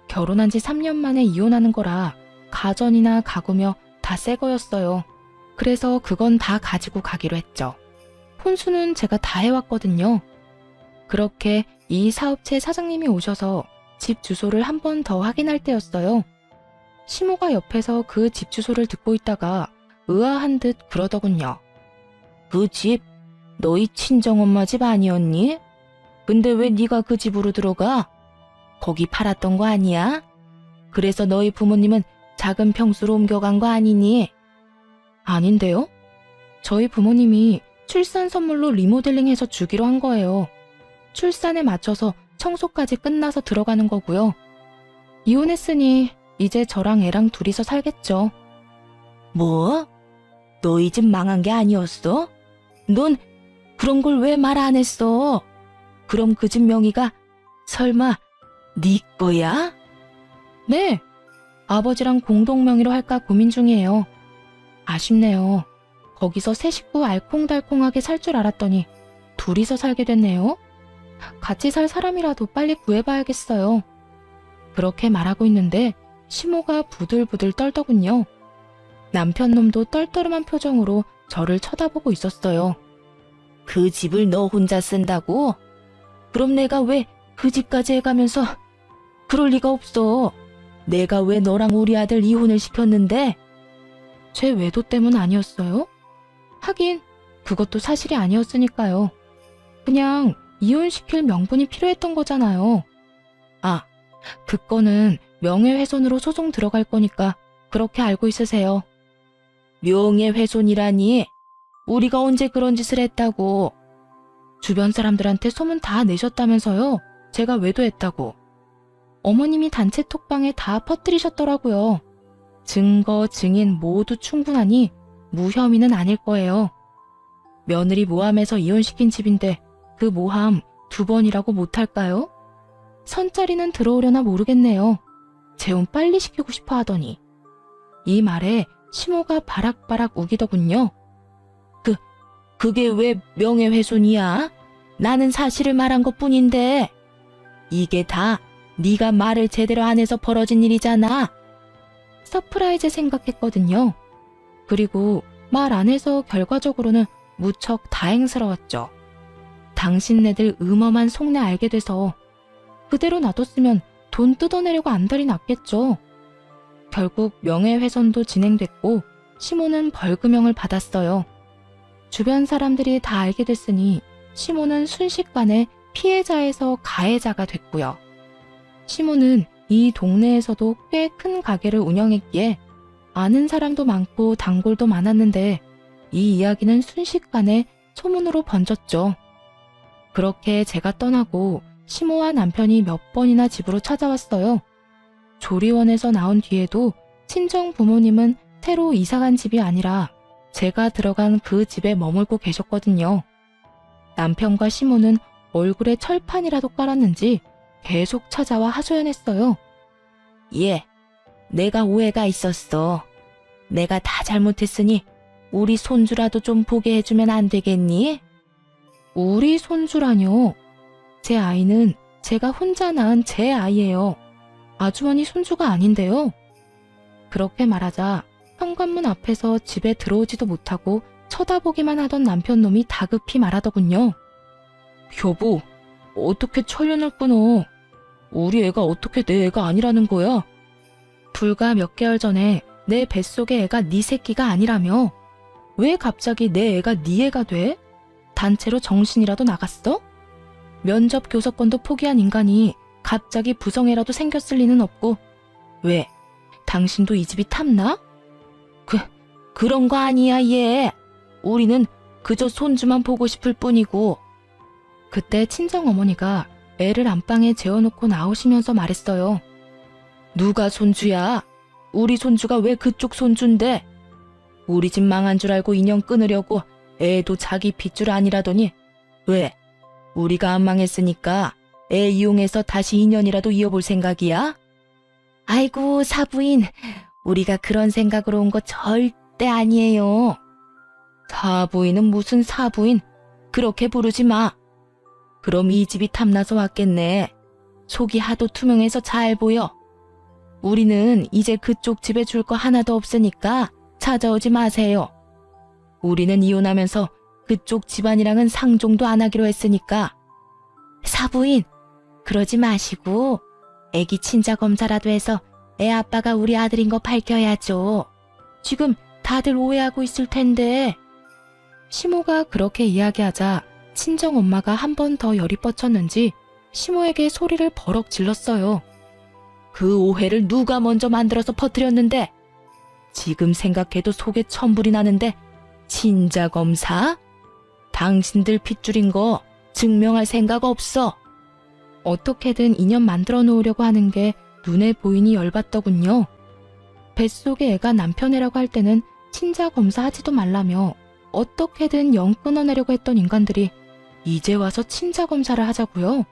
결혼한 지 3년 만에 이혼하는 거라 가전이나 가구며 다 새 거였어요. 그래서 그건 다 가지고 가기로 했죠. 혼수는 제가 다 해왔거든요. 그렇게 이 사업체 사장님이 오셔서 집 주소를 한 번 더 확인할 때였어요. 시모가 옆에서 그 집 주소를 듣고 있다가 의아한 듯 그러더군요. 그 집 너희 친정엄마 집 아니었니? 근데 왜 네가 그 집으로 들어가? 거기 팔았던 거 아니야? 그래서 너희 부모님은 작은 평수로 옮겨간 거 아니니? 아닌데요? 저희 부모님이 출산 선물로 리모델링해서 주기로 한 거예요. 출산에 맞춰서 청소까지 끝나서 들어가는 거고요. 이혼했으니 이제 저랑 애랑 둘이서 살겠죠. 뭐? 너희 집 망한 게 아니었어? 넌 그런 걸 왜 말 안 했어? 그럼 그 집 명의가 설마 네 거야? 네. 아버지랑 공동 명의로 할까 고민 중이에요. 아쉽네요. 거기서 새 식구 알콩달콩하게 살 줄 알았더니 둘이서 살게 됐네요. 같이 살 사람이라도 빨리 구해봐야겠어요. 그렇게 말하고 있는데 시모가 부들부들 떨더군요. 남편 놈도 떨떠름한 표정으로 저를 쳐다보고 있었어요. 그 집을 너 혼자 쓴다고? 그럼 내가 왜 그 집까지 해가면서 그럴 리가 없어. 내가 왜 너랑 우리 아들 이혼을 시켰는데? 제 외도 때문 아니었어요? 하긴 그것도 사실이 아니었으니까요. 그냥 이혼시킬 명분이 필요했던 거잖아요. 아, 그 건은 명예훼손으로 소송 들어갈 거니까 그렇게 알고 있으세요. 명예훼손이라니? 우리가 언제 그런 짓을 했다고? 주변 사람들한테 소문 다 내셨다면서요? 제가 외도했다고. 어머님이 단체 톡방에 다 퍼뜨리셨더라고요. 증거, 증인 모두 충분하니 무혐의는 아닐 거예요. 며느리 모함해서 이혼시킨 집인데 그 모함 2번이라고 못할까요? 선자리는 들어오려나 모르겠네요. 재혼 빨리 시키고 싶어 하더니. 이 말에 시모가 바락바락 우기더군요. 그게 왜 명예훼손이야? 나는 사실을 말한 것뿐인데. 이게 다 네가 말을 제대로 안 해서 벌어진 일이잖아. 서프라이즈 생각했거든요. 그리고 말 안 해서 결과적으로는 무척 다행스러웠죠. 당신네들 음험한 속내 알게 돼서 그대로 놔뒀으면 돈 뜯어내려고 안달이 났겠죠. 결국 명예훼손도 진행됐고 시모는 벌금형을 받았어요. 주변 사람들이 다 알게 됐으니 시모는 순식간에 피해자에서 가해자가 됐고요. 시모는 이 동네에서도 꽤 큰 가게를 운영했기에 아는 사람도 많고 단골도 많았는데 이 이야기는 순식간에 소문으로 번졌죠. 그렇게 제가 떠나고 시모와 남편이 몇 번이나 집으로 찾아왔어요. 조리원에서 나온 뒤에도 친정 부모님은 새로 이사간 집이 아니라 제가 들어간 그 집에 머물고 계셨거든요. 남편과 시모는 얼굴에 철판이라도 깔았는지 계속 찾아와 하소연했어요. 예, 내가 오해가 있었어. 내가 다 잘못했으니 우리 손주라도 좀 보게 해주면 안 되겠니? 우리 손주라뇨? 제 아이는 제가 혼자 낳은 제 아이예요. 아주머니 손주가 아닌데요. 그렇게 말하자 현관문 앞에서 집에 들어오지도 못하고 쳐다보기만 하던 남편놈이 다급히 말하더군요. 여보, 어떻게 철연을 끊어? 우리 애가 어떻게 내 애가 아니라는 거야? 불과 몇 개월 전에 내 뱃속의 애가 네 새끼가 아니라며? 왜 갑자기 내 애가 네 애가 돼? 단체로 정신이라도 나갔어? 면접 교섭권도 포기한 인간이 갑자기 부성애라도 생겼을 리는 없고. 왜? 당신도 이 집이 탐나? 그런 거 아니야, 얘. 우리는 그저 손주만 보고 싶을 뿐이고. 그때 친정어머니가 애를 안방에 재워놓고 나오시면서 말했어요. 누가 손주야? 우리 손주가 왜 그쪽 손주인데? 우리 집 망한 줄 알고 인연 끊으려고 애도 자기 핏줄 아니라더니 왜? 우리가 안 망했으니까 애 이용해서 다시 인연이라도 이어볼 생각이야? 아이고, 사부인. 우리가 그런 생각으로 온 거 절대 아니에요. 사부인은 무슨 사부인? 그렇게 부르지 마. 그럼 이 집이 탐나서 왔겠네. 속이 하도 투명해서 잘 보여. 우리는 이제 그쪽 집에 줄 거 하나도 없으니까 찾아오지 마세요. 우리는 이혼하면서 그쪽 집안이랑은 상종도 안 하기로 했으니까. 사부인, 그러지 마시고 애기 친자 검사라도 해서 애 아빠가 우리 아들인 거 밝혀야죠. 지금 다들 오해하고 있을 텐데. 시모가 그렇게 이야기하자 친정엄마가 한 번 더 열이 뻗쳤는지 시모에게 소리를 버럭 질렀어요. 그 오해를 누가 먼저 만들어서 퍼뜨렸는데? 지금 생각해도 속에 천불이 나는데 친자 검사? 당신들 핏줄인 거 증명할 생각 없어. 어떻게든 인연 만들어 놓으려고 하는 게 눈에 보이니 열받더군요. 뱃속의 애가 남편 애라고 할 때는 친자 검사하지도 말라며 어떻게든 영 끊어내려고 했던 인간들이 이제 와서 친자 검사를 하자고요?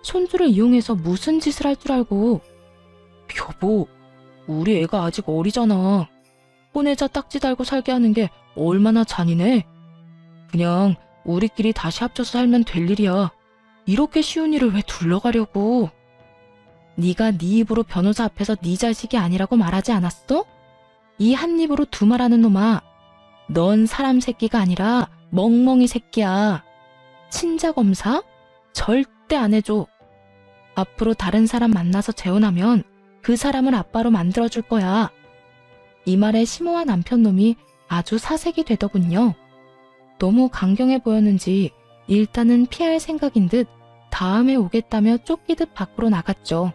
손주를 이용해서 무슨 짓을 할 줄 알고. 여보, 우리 애가 아직 어리잖아. 혼외자 딱지 달고 살게 하는 게 얼마나 잔인해. 그냥 우리끼리 다시 합쳐서 살면 될 일이야. 이렇게 쉬운 일을 왜 둘러가려고. 네가 네 입으로 변호사 앞에서 네 자식이 아니라고 말하지 않았어? 이 한 입으로 두 말하는 놈아. 넌 사람 새끼가 아니라 멍멍이 새끼야. 친자 검사? 절대 안 해줘. 앞으로 다른 사람 만나서 재혼하면 그 사람을 아빠로 만들어줄 거야. 이 말에 시모와 남편놈이 아주 사색이 되더군요. 너무 강경해 보였는지 일단은 피할 생각인 듯 다음에 오겠다며 쫓기듯 밖으로 나갔죠.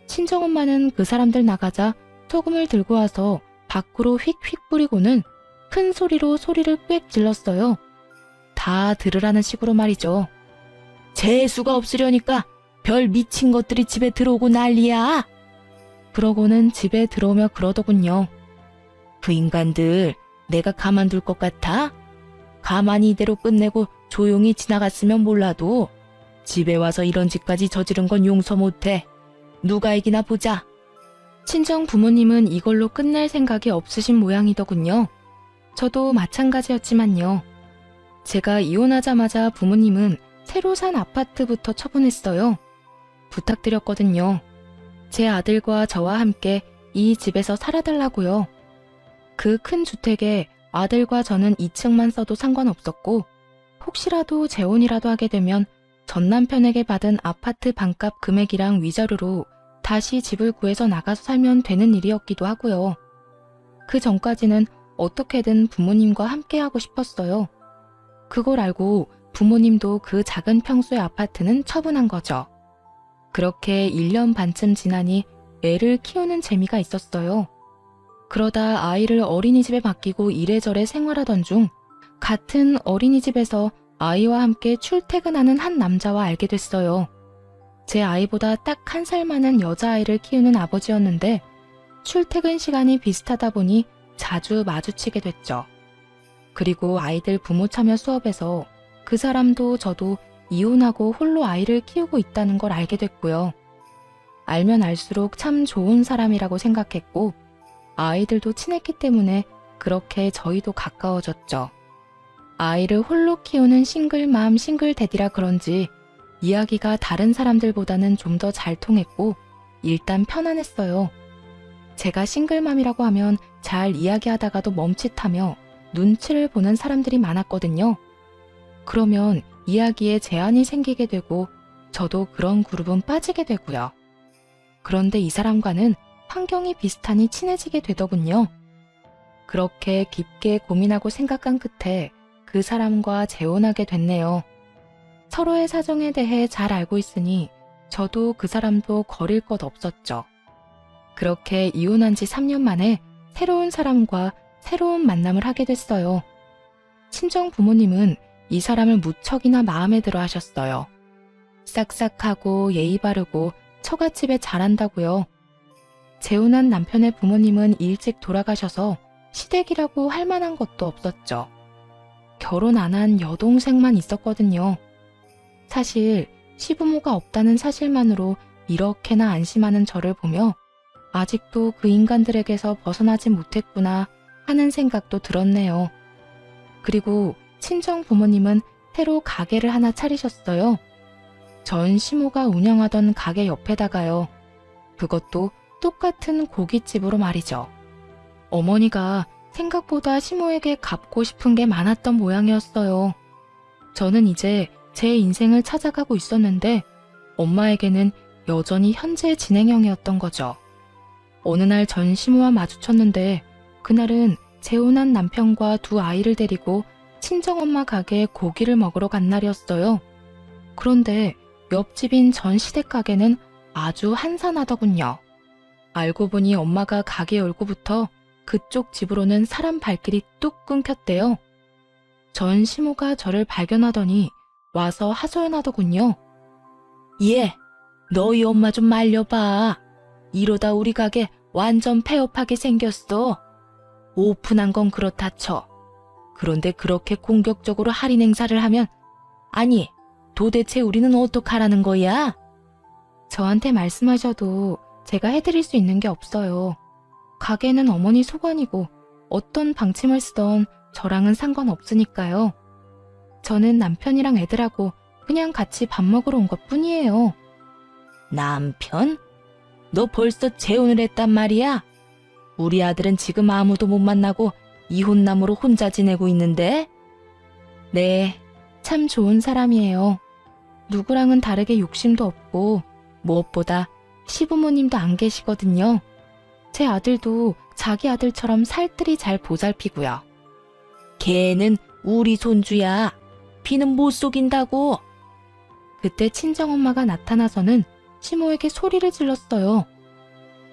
친정엄마는 그 사람들 나가자 소금을 들고 와서 밖으로 휙휙 뿌리고는 큰 소리로 소리를 꽥 질렀어요. 다 들으라는 식으로 말이죠. 재수가 없으려니까 별 미친 것들이 집에 들어오고 난리야. 그러고는 집에 들어오며 그러더군요. 그 인간들 내가 가만둘 것 같아? 가만히 이대로 끝내고 조용히 지나갔으면 몰라도 집에 와서 이런 짓까지 저지른 건 용서 못해. 누가 이기나 보자. 친정 부모님은 이걸로 끝낼 생각이 없으신 모양이더군요. 저도 마찬가지였지만요. 제가 이혼하자마자 부모님은 새로 산 아파트부터 처분했어요. 부탁드렸거든요. 제 아들과 저와 함께 이 집에서 살아달라고요. 그 큰 주택에 아들과 저는 2층만 써도 상관없었고 혹시라도 재혼이라도 하게 되면 전 남편에게 받은 아파트 반값 금액이랑 위자료로 다시 집을 구해서 나가서 살면 되는 일이었기도 하고요. 그 전까지는 어떻게든 부모님과 함께 하고 싶었어요. 그걸 알고 부모님도 그 작은 평수의 아파트는 처분한 거죠. 그렇게 1년 반쯤 지나니 애를 키우는 재미가 있었어요. 그러다 아이를 어린이집에 맡기고 이래저래 생활하던 중 같은 어린이집에서 아이와 함께 출퇴근하는 한 남자와 알게 됐어요. 제 아이보다 딱 1살 많은 여자아이를 키우는 아버지였는데 출퇴근 시간이 비슷하다 보니 자주 마주치게 됐죠. 그리고 아이들 부모 참여 수업에서 그 사람도 저도 이혼하고 홀로 아이를 키우고 있다는 걸 알게 됐고요. 알면 알수록 참 좋은 사람이라고 생각했고 아이들도 친했기 때문에 그렇게 저희도 가까워졌죠. 아이를 홀로 키우는 싱글맘 싱글대디라 그런지 이야기가 다른 사람들보다는 좀 더 잘 통했고 일단 편안했어요. 제가 싱글맘이라고 하면 잘 이야기하다가도 멈칫하며 눈치를 보는 사람들이 많았거든요. 그러면 이야기에 제한이 생기게 되고 저도 그런 그룹은 빠지게 되고요. 그런데 이 사람과는 환경이 비슷하니 친해지게 되더군요. 그렇게 깊게 고민하고 생각한 끝에 그 사람과 재혼하게 됐네요. 서로의 사정에 대해 잘 알고 있으니 저도 그 사람도 거릴 것 없었죠. 그렇게 이혼한 지 3년 만에 새로운 사람과 새로운 만남을 하게 됐어요. 친정 부모님은 이 사람을 무척이나 마음에 들어 하셨어요. 싹싹하고 예의 바르고 처갓집에 잘한다고요. 재혼한 남편의 부모님은 일찍 돌아가셔서 시댁이라고 할 만한 것도 없었죠. 결혼 안 한 여동생만 있었거든요. 사실 시부모가 없다는 사실만으로 이렇게나 안심하는 저를 보며 아직도 그 인간들에게서 벗어나지 못했구나 하는 생각도 들었네요. 그리고 친정 부모님은 새로 가게를 하나 차리셨어요. 전 시모가 운영하던 가게 옆에다가요. 그것도 똑같은 고깃집으로 말이죠. 어머니가 생각보다 시모에게 갚고 싶은 게 많았던 모양이었어요. 저는 이제 제 인생을 찾아가고 있었는데 엄마에게는 여전히 현재 진행형이었던 거죠. 어느 날 전 시모와 마주쳤는데 그날은 재혼한 남편과 두 아이를 데리고 친정엄마 가게에 고기를 먹으러 간 날이었어요. 그런데 옆집인 전 시댁 가게는 아주 한산하더군요. 알고 보니 엄마가 가게 열고부터 그쪽 집으로는 사람 발길이 뚝 끊겼대요. 전 시모가 저를 발견하더니 와서 하소연하더군요. 얘, 너희 엄마 좀 말려봐. 이러다 우리 가게 완전 폐업하게 생겼어. 오픈한 건 그렇다 쳐. 그런데 그렇게 공격적으로 할인 행사를 하면 아니, 도대체 우리는 어떡하라는 거야? 저한테 말씀하셔도 제가 해드릴 수 있는 게 없어요. 가게는 어머니 소관이고 어떤 방침을 쓰던 저랑은 상관없으니까요. 저는 남편이랑 애들하고 그냥 같이 밥 먹으러 온 것뿐이에요. 남편? 너 벌써 재혼을 했단 말이야? 우리 아들은 지금 아무도 못 만나고 이혼남으로 혼자 지내고 있는데? 네, 참 좋은 사람이에요. 누구랑은 다르게 욕심도 없고 무엇보다 시부모님도 안 계시거든요. 제 아들도 자기 아들처럼 살뜰히 잘 보살피고요. 걔는 우리 손주야. 비는 못 속인다고. 그때 친정엄마가 나타나서는 시모에게 소리를 질렀어요.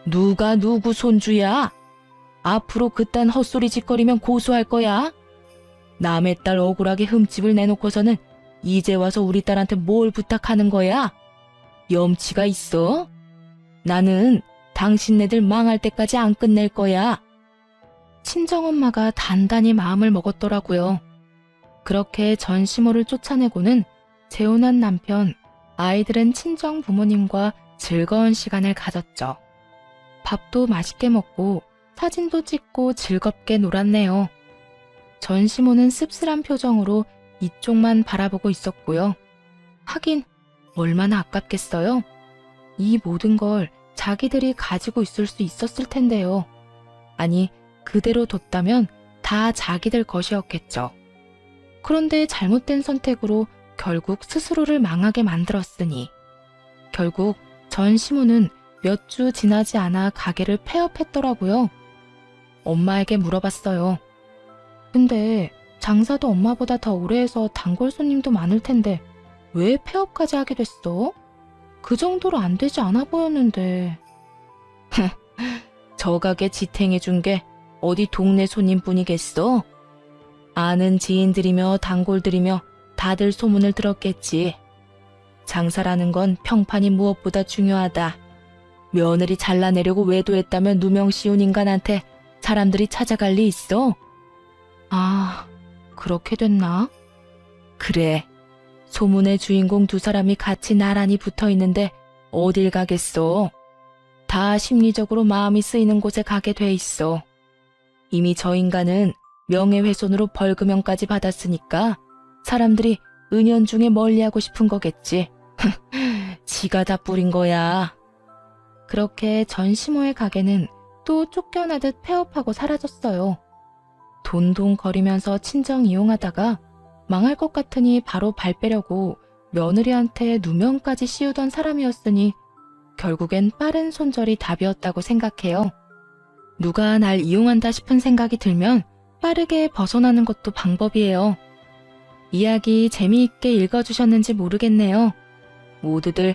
누가 누구 손주야? 앞으로 그딴 헛소리 짓거리면 고소할 거야. 남의 딸 억울하게 흠집을 내놓고서는 이제 와서 우리 딸한테 뭘 부탁하는 거야? 염치가 있어? 나는 당신네들 망할 때까지 안 끝낼 거야. 친정엄마가 단단히 마음을 먹었더라고요. 그렇게 전 시모를 쫓아내고는 재혼한 남편, 아이들은 친정 부모님과 즐거운 시간을 가졌죠. 밥도 맛있게 먹고 사진도 찍고 즐겁게 놀았네요. 전 시모는 씁쓸한 표정으로 이쪽만 바라보고 있었고요. 하긴 얼마나 아깝겠어요? 이 모든 걸 자기들이 가지고 있을 수 있었을 텐데요. 아니, 그대로 뒀다면 다 자기들 것이었겠죠. 그런데 잘못된 선택으로 결국 스스로를 망하게 만들었으니 결국 전 시모는 몇 주 지나지 않아 가게를 폐업했더라고요. 엄마에게 물어봤어요. 근데 장사도 엄마보다 더 오래 해서 단골 손님도 많을 텐데 왜 폐업까지 하게 됐어? 그 정도로 안 되지 않아 보였는데. 저 가게 지탱해준 게 어디 동네 손님뿐이겠어? 아는 지인들이며 단골들이며 다들 소문을 들었겠지. 장사라는 건 평판이 무엇보다 중요하다. 며느리 잘라내려고 외도했다면 누명 씌운 인간한테 사람들이 찾아갈 리 있어? 아, 그렇게 됐나? 그래. 소문의 주인공 두 사람이 같이 나란히 붙어 있는데 어딜 가겠어? 다 심리적으로 마음이 쓰이는 곳에 가게 돼 있어. 이미 저 인간은 명예훼손으로 벌금형까지 받았으니까 사람들이 은연중에 멀리하고 싶은 거겠지. 지가 다 뿌린 거야. 그렇게 전 시모의 가게는 또 쫓겨나듯 폐업하고 사라졌어요. 돈돈거리면서 친정 이용하다가 망할 것 같으니 바로 발 빼려고 며느리한테 누명까지 씌우던 사람이었으니 결국엔 빠른 손절이 답이었다고 생각해요. 누가 날 이용한다 싶은 생각이 들면 빠르게 벗어나는 것도 방법이에요. 이야기 재미있게 읽어주셨는지 모르겠네요. 모두들